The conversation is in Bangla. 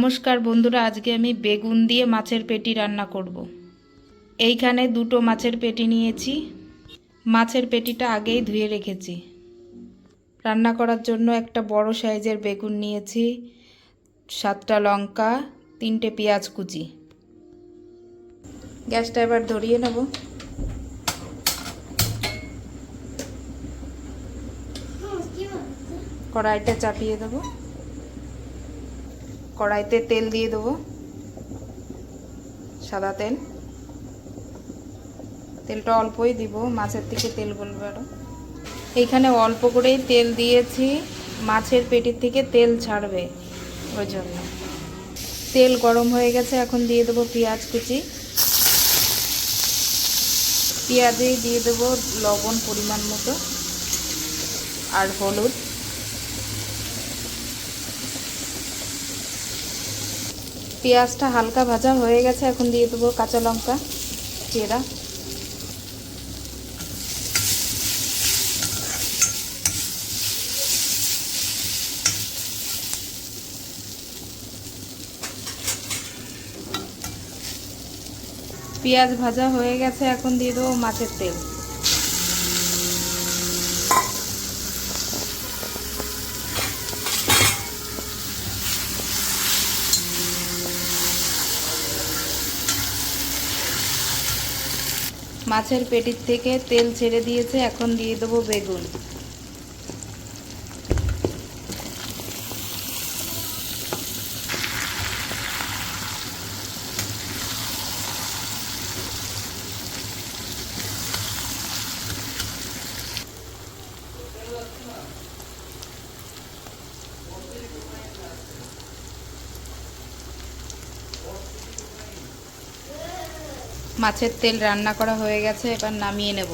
নমস্কার বন্ধুরা, আজকে আমি বেগুন দিয়ে মাছের পেটি রান্না করব। এইখানে দুটো মাছের পেটি নিয়েছি। মাছের পেটিটা আগেই ধুয়ে রেখেছি। রান্না করার জন্য একটা বড় সাইজের বেগুন নিয়েছি, 7টা লঙ্কা, 3টে পেঁয়াজ কুচি। গ্যাসটা এবার ধরিয়ে নেব। কড়াইটা চাপিয়ে দেবো। কড়াইতে তেল দিয়ে দেবো, সাদা তেল। তেলটা অল্পই দিব, মাছের থেকে তেল গলবে আরও। এইখানে অল্প করেই তেল দিয়েছি, মাছের পেটির থেকে তেল ছাড়বে ওই জন্য। তেল গরম হয়ে গেছে, এখন দিয়ে দেবো পেঁয়াজ কুচি। পেঁয়াজেই দিয়ে দেবো লবণ পরিমাণ মতো আর হলুদ। পেঁয়াজটা হালকা ভাজা হয়ে গেছে, এখন দিয়ে দেবো কাঁচা লঙ্কা চেরা। পেঁয়াজ ভাজা হয়ে গেছে, এখন দিয়ে দেবো মাছের তেল। মাছের পেটির থেকে তেল ছেড়ে দিয়েছে, এখন দিয়ে দেবো বেগুন। মাছের তেল রান্না করা হয়ে গেছে, এবার নামিয়ে নেব।